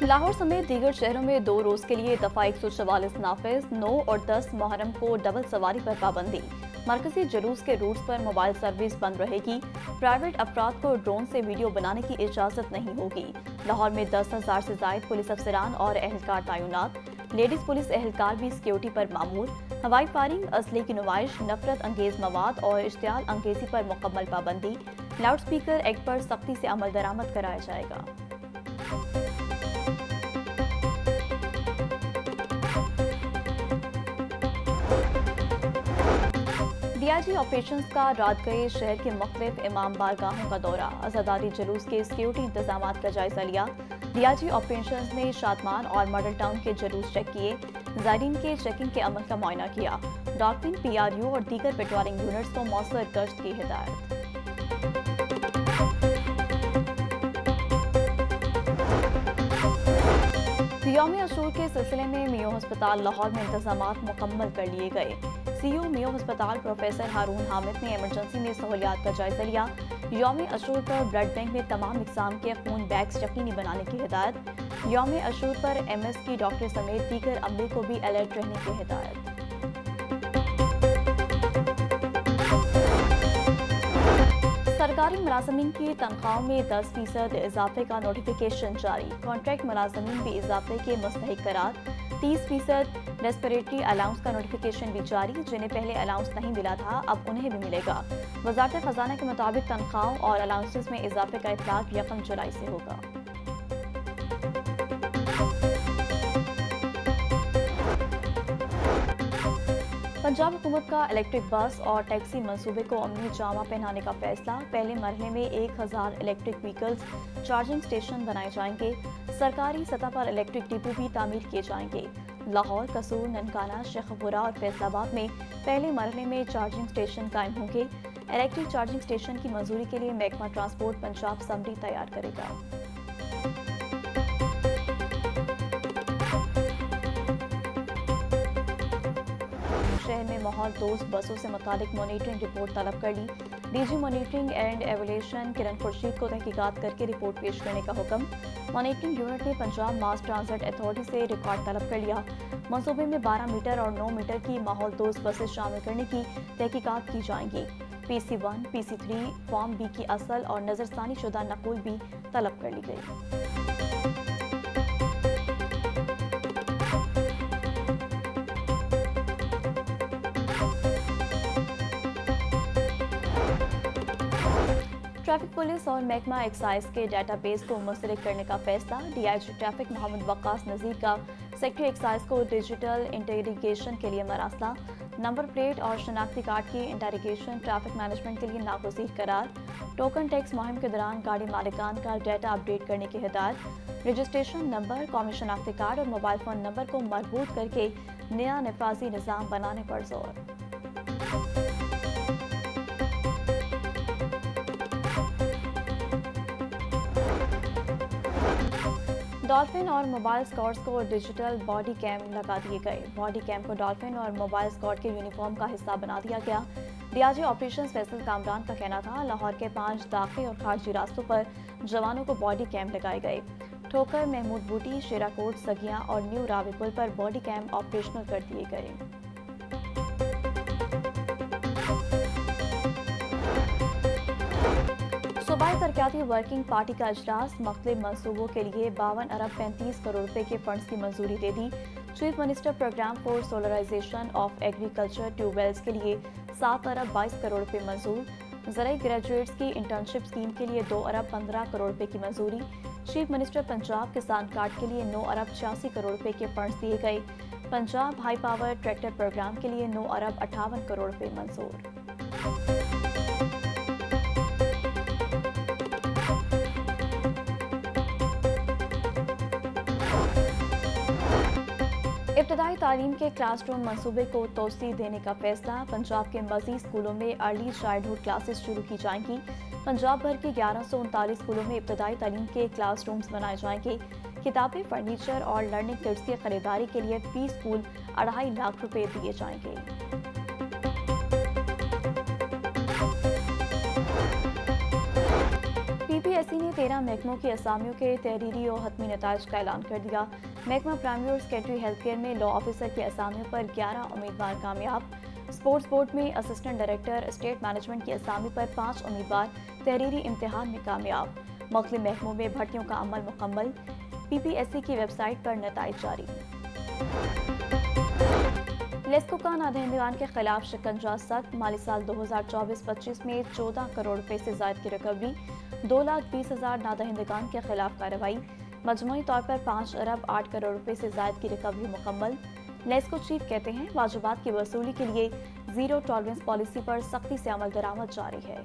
लाहौर समेत दीगर शहरों में 2 रोज के लिए दफा 144 नाफिज 9 और 10 मुहर्रम को डबल सवारी पर पाबंदी। मरकजी जुलूस के रूट्स पर मोबाइल सर्विस बंद रहेगी। प्राइवेट अफराद को ड्रोन से वीडियो बनाने की इजाजत नहीं होगी। लाहौर में 10,000 से जायद पुलिस अफसरान और एहलकार तैनात। लेडीज पुलिस एहलकार भी सिक्योरिटी पर मामूर। हवाई फायरिंग, असले की नुमाइश, नफरत अंगेज मवाद और इश्तियाल अंगेजी पर मुकम्मल पाबंदी। लाउड स्पीकर एक्ट पर सख्ती से अमल दरामद कराया जाएगा। डीआईजी ऑपरेशंस का रात गए शहर के मुख्तलिफ इमाम बारगाहों का दौरा। आज़ादारी जुलूस के सिक्योरिटी इंतजाम का जायजा लिया। डीआईजी ऑपरेशंस ने शादमान और मॉडल टाउन के जुलूस चेक किए। ज़ायरीन के चेकिंग के अमल का मुआयना किया। डॉल्फिन, पीआरयू और दीगर पेट्रोलिंग यूनिट्स को मौसर गश्त की हिदायत। यौम अशूर के सिलसिले में मियो अस्पताल लाहौर में इंतजामात मुकम्मल कर लिए गए। सीईओ मियो अस्पताल प्रोफेसर हारून हामिद ने इमरजेंसी में सहूलियात का जायजा लिया। यौम अशूर पर ब्लड बैंक में तमाम इकसाम के खून बैग्स यकीनी बनाने की हिदायत। यौम अशूर पर एमएस की डॉक्टर समेत दीगर अमले को भी अलर्ट रहने की हिदायत। सरकारी मुलाजमीन की तनख्वाहों में 10% इजाफे का नोटिफिकेशन जारी। कॉन्ट्रैक्ट मुलाजमीन भी इजाफे के मुस्तहिक करार। 30% रेस्पिरेटरी अलाउंस का नोटिफिकेशन भी जारी। जिन्हें पहले अलाउंस नहीं मिला था, अब उन्हें भी मिलेगा। वजारत खजाना के मुताबिक तनख्वाहों और अलाउंसेस में इजाफे का इतलाक 1 जुलाई से होगा। पंजाब हुकूमत का इलेक्ट्रिक बस और टैक्सी मंसूबे को अमली जामा पहनाने का फैसला। पहले मरहले में 1000 इलेक्ट्रिक व्हीकल्स चार्जिंग स्टेशन बनाए जाएंगे। सरकारी सतह पर इलेक्ट्रिक डिपो भी तामीर किए जाएंगे। लाहौर, कसूर, ननकाना, शेखपुरा और फैसलाबाद में पहले मरहले में चार्जिंग स्टेशन कायम होंगे। इलेक्ट्रिक चार्जिंग स्टेशन की मंजूरी के लिए महकमा ट्रांसपोर्ट पंजाब समरी तैयार करेगा। शहर में माहौल दोस्त बसों से मुतालिक मॉनिटरिंग रिपोर्ट तलब कर ली। डीजी मॉनिटरिंग एंड एवल्यूशन किरण खुर्शीद को तहकीकात करके रिपोर्ट पेश करने का हुक्म। मॉनिटरिंग यूनिट ने पंजाब मास ट्रांजिट अथॉरिटी से रिकॉर्ड तलब कर लिया। मंसूबे में 12 मीटर और 9 मीटर की माहौल दोस्त बसें शामिल करने की तहकीकात की जाएंगी। PC1, PC3 फॉर्म बी की असल और नजरसानी शुदा नकुल भी तलब कर ली गई। ट्रैफिक पुलिस और महकमा एक्साइज के डाटाबेस को मुंसलिक करने का फैसला। डीआईजी ट्रैफिक मोहम्मद वक्कास नज़ीर का सेक्रेटरी एक्साइज को डिजिटल इंटेरिगेशन के लिए मरासला। नंबर प्लेट और शनाख्ती कार्ड की इंटेरिगेशन ट्रैफिक मैनेजमेंट के लिए नागुज़ीर करार। टोकन टैक्स मुहिम के दौरान गाड़ी मालिकान का डाटा अपडेट करने की हिदायत। रजिस्ट्रेशन नंबर, कौमी शनाख्ती कार्ड और मोबाइल फ़ोन नंबर को मरबूत करके नया नफाजी निज़ाम बनाने पर जोर। डॉल्फिन और मोबाइल स्क्वाड्स को डिजिटल बॉडी कैम लगा दिए गए। बॉडी कैम को डॉल्फिन और मोबाइल स्क्वाड के यूनिफॉर्म का हिस्सा बना दिया गया। डीआईजी ऑपरेशंस फैसल कामरान का कहना था, लाहौर के 5 दाखिली और खारजी रास्तों पर जवानों को बॉडी कैम लगाए गए। ठोकर, महमूद बूटी, शेराकोट, सगिया और न्यू रावीपुल पर बॉडी कैम ऑपरेशनल कर दिए गए। सूबाई तरक्याती वर्किंग पार्टी का इजलास। मुख्तलिफ मंसूबों के लिए 52 अरब 35 करोड़ रुपए के फंड्स की मंजूरी दे दी। Chief minister programme for solarisation of agriculture tubewells के लिए 7 अरब 22 करोड़ रुपए मंजूर। ज़राई ग्रेजुएट्स की इंटर्नशिप स्कीम के लिए 2 अरब 15 करोड़ रुपए की मंजूरी। चीफ मिनिस्टर पंजाब किसान कार्ड के लिए 9 अरब 86 करोड़ रुपए के फंड्स दिए गए। Punjab high power tractor programme के लिए 9 अरब 58 करोड़ रुपए मंजूर। इब्तदाई तालीम के क्लासरूम मंसूबे को तोसी देने का फैसला। पंजाब के मज़ीद स्कूलों में अर्ली चाइल्डहुड क्लासेस शुरू की जाएंगी। पंजाब भर के 1139 स्कूलों में इब्तदाई तालीम के क्लासरूम्स बनाए जाएंगे। किताबें, फर्नीचर और लर्निंग किट्स की खरीदारी के लिए फी स्कूल 2.5 लाख रुपए दिए जाएंगे। PPSC ने 13 महकमों की असामियों के तहरीरी और हतमी नताइज का ऐलान कर दिया। महकमा प्राइमरी और सेकेंडरी हेल्थ केयर में लॉ ऑफिसर की असामियों पर 11 उम्मीदवार कामयाब। स्पोर्ट्स बोर्ड में असिस्टेंट डायरेक्टर स्टेट मैनेजमेंट की असामी पर 5 उम्मीदवार तहरीरी इम्तिहान में कामयाब। मुख्तलिफ महकमों में भर्तियों का अमल मुकम्मल। PPSC की वेबसाइट पर नताइज जारी। लेस्को का नादहिंदगान के खिलाफ शिकंजा सख्त। माली साल 2024-25 में 14 करोड़ रुपए से ज्यादा की रिकवरी। 2,20,000 नादहिंदगान के खिलाफ कार्रवाई। मजमूई तौर पर 5 अरब 8 करोड़ रुपए से ज्यादा की रिकवरी मुकम्मल। लेस्को चीफ कहते हैं वाजिबात की वसूली के लिए जीरो टॉलरेंस पॉलिसी पर सख्ती से अमल दरामद जारी है।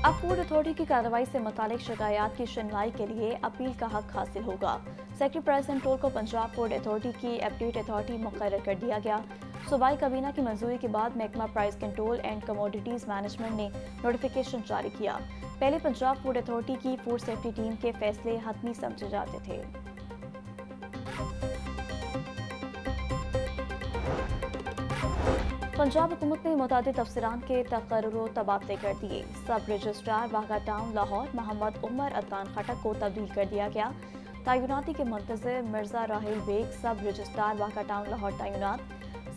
अब फूड अथॉरिटी की कार्रवाई से मुतालिक शिकायत की सुनवाई के लिए अपील का हक हासिल होगा। सेक्रेटरी प्राइस कंट्रोल को पंजाब फूड अथॉरिटी की अपडेट अथॉरिटी मुकर्रर कर दिया गया। सूबाई काबीना की मंजूरी के बाद महकमा price control and commodities management ने नोटिफिकेशन जारी किया। पहले पंजाब फूड अथॉरिटी की फूड सेफ्टी टीम के फैसले हतमी समझे जाते थे। पंजाब हुकूमत ने मुतादिद अफसरान के तकर्रुर तबादले कर दिए। सब रजिस्ट्रार वाघा टाउन लाहौर मोहम्मद उमर अदनान खटक को तब्दील कर दिया गया। तैनाती के मुंतज़िर मिर्जा राहिल बेग सब रजिस्ट्रार वाघा टाउन लाहौर तैनात।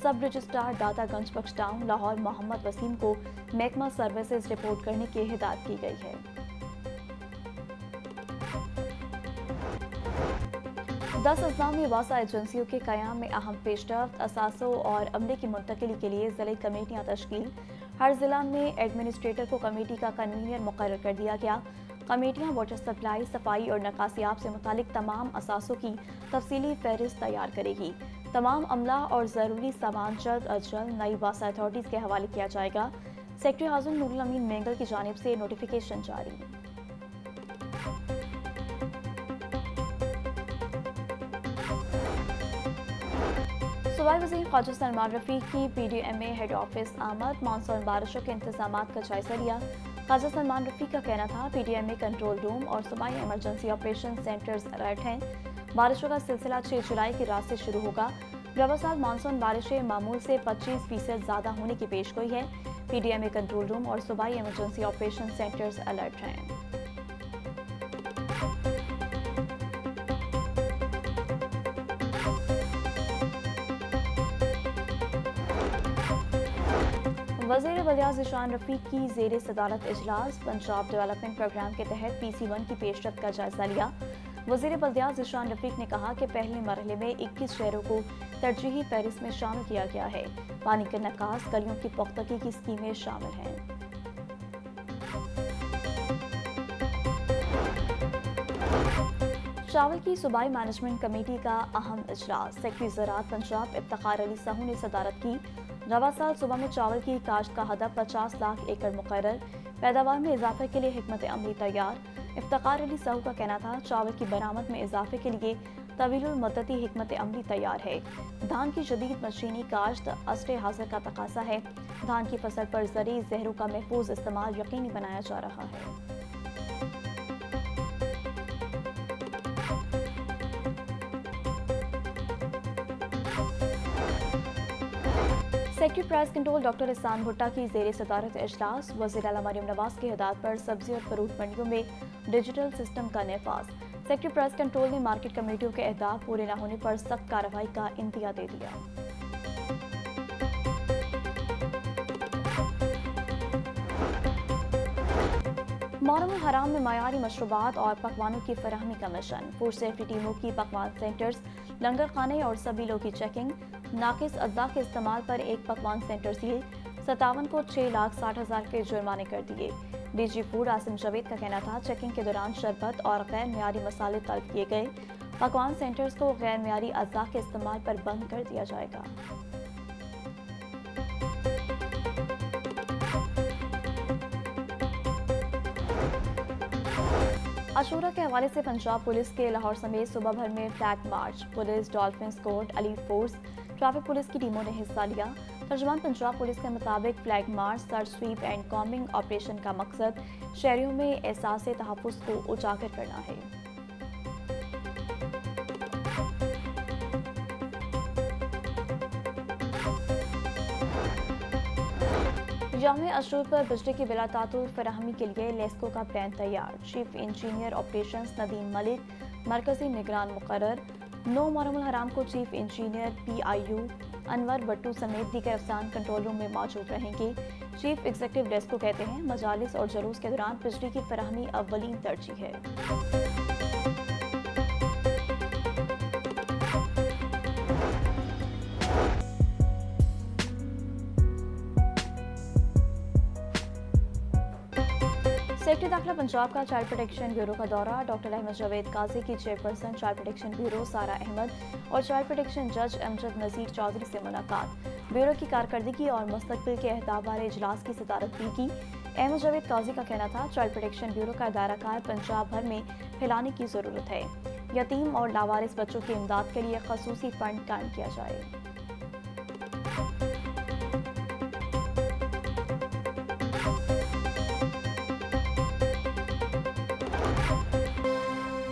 सब रजिस्ट्रार दातागंज बख्श टाउन लाहौर मोहम्मद वसीम को महकमा सर्विसेज रिपोर्ट करने की हिदायत की गई है। 10 अज़लामी वासा एजेंसियों के क़याम में अहम पेशरफ्त। असासों और अमले की मुंतकिली के लिए ज़िले कमेटियाँ तश्कील। हर ज़िला में एडमिनिस्ट्रेटर को कमेटी का कन्वीनर मुकर्रर कर दिया गया। कमेटियाँ वाटर सप्लाई, सफाई और निकासियाब से मुतालिक तमाम असासों की तफसीली फहरिस्त तैयार करेगी। तमाम अमला और ज़रूरी सामान जल्द अज जल्द नई वासा अथॉरिटीज़ के हवाले किया जाएगा। सेक्रेटरी आज़म नूरुल अमीन मेंगल की जानिब से नोटिफिकेशन जारी। सूबाई वज़ीर ख्वाजा सलमान रफ़ीक की PDMA हेड ऑफिस आमद। मानसून बारिशों के इंतजामात का जायजा लिया। ख्वाजा सलमान रफ़ीक का कहना था PDMA कंट्रोल रूम और सूबाई इमरजेंसी ऑपरेशन सेंटर्स अलर्ट हैं। बारिशों का सिलसिला 6 जुलाई की रात से शुरू होगा। रवा साल मानसून बारिशें मामूल से 25% ज़्यादा होने की पेशगोई है। PDMA कंट्रोल रूम और सूबाई इमरजेंसी ऑपरेशन सेंटर्स अलर्ट हैं। वज़ीर बल्दियात ज़ीशान रफ़ीक की ज़ेर सदारत इजलास। पंजाब डेवलपमेंट प्रोग्राम के तहत PC1 की पेशरफ्त का जायजा लिया। वज़ीर बल्दियात ज़ीशान रफ़ीक ने कहा कि पहले मरहले में 21 शहरों को तरजीही फहरिस्त में शामिल किया गया है। पानी के निकास, गलियों की पुख्तगी की स्कीमें शामिल हैं। चावल की सूबाई मैनेजमेंट कमेटी का अहम इजलास। सेक्रेटरी ज़राअत पंजाब इफ्तिखार अली साहू ने सदारत की। रवा साल सूबा में चावल की काश्त का हदफ 50 लाख एकड़ मुकर्रर। पैदावार में इजाफे के लिए हिकमत अमली तैयार। इफ्तिखार अली साहू का कहना था चावल की बरामद में इजाफे के लिए तवीलुल मुद्दती हिकमत अमली तैयार है। धान की जदीद मशीनी काश्त अस्रे हाजिर का तकाजा है। धान की फसल पर ज़रूरी जहरों का महफूज इस्तेमाल यकीनी बनाया जा रहा है। सेक्रेटरी प्राइस कंट्रोल डॉक्टर इहसान भुट्टा की ज़ेर सदारत इजलास। वज़ीर आला मरियम नवाज की हिदायत पर सब्जी और फ्रूट मंडियों में डिजिटल सिस्टम का नफाज। सेक्रेटरी प्राइस कंट्रोल ने मार्केट कमेटियों के अहदाफ पूरे न होने पर सख्त कार्रवाई का इंदिया दे दिया। मुहर्रम हराम में मयारी मशरूबात और पकवानों की फराहमी का मिशन। फूड सेफ्टी टीमों की पकवान सेंटर्स, लंगर खाने और सबीलों की चेकिंग। नाकिस अज्जा के इस्तेमाल पर एक पकवान सेंटर सील। 57 को 6,60,000 के जुर्माने कर दिए। DG फूड आसिम जावेद का कहना था चेकिंग के दौरान शरबत और गैर मियारी मसाले तलब किए गए। पकवान सेंटर्स को गैर मियारी अज्जा के इस्तेमाल पर बंद कर दिया जाएगा। अशूरा के हवाले से पंजाब पुलिस के लाहौर समेत सुबह भर में flag march. Police, dolphin squad, Ali force, traffic police की टीमों ने हिस्सा लिया। तर्जुमान पंजाब पुलिस के मुताबिक flag march, search SVEEP and combing operation का मकसद शहरियों में एहसास तहफ़्फ़ुज़ को उजागर करना है। जामे अशूर पर बिजली की बिला तातुल फराहमी के लिए लेस्को का प्लान तैयार। Chief engineer operations Nadeem Malik मरकजी निगरान मुकर्रर। 9 मुहर्रम हराम को chief engineer PIU Anwar Bhattu समेत दीगर अफसान कंट्रोल रूम में मौजूद रहेंगे। चीफ एग्जीक्यूटिव लेस्को कहते हैं मजालिस और जलूस के दौरान बिजली की फराहमी अव्वलीन तरजीह है। सेक्रेटरी दाखिला पंजाब का चाइल्ड प्रोटेक्शन ब्यूरो का दौरा। डॉक्टर अहमद जावेद काजी की चेयरपर्सन चाइल्ड प्रोटेक्शन ब्यूरो सारा अहमद और चाइल्ड प्रोटेक्शन जज अमजद नज़ीर चौधरी से मुलाकात। ब्यूरो की कारकर्दगी और मुस्तकबिल के अहदाफ बारे इजलास की सदारत भी की। अहमद जावेद काजी का कहना था चाइल्ड प्रोटेक्शन ब्यूरो का दायरा पंजाब भर में फैलाने की ज़रूरत है। यतीम और लावारिस बच्चों की इमदाद के लिए खसूसी फंड कायम किया जाए।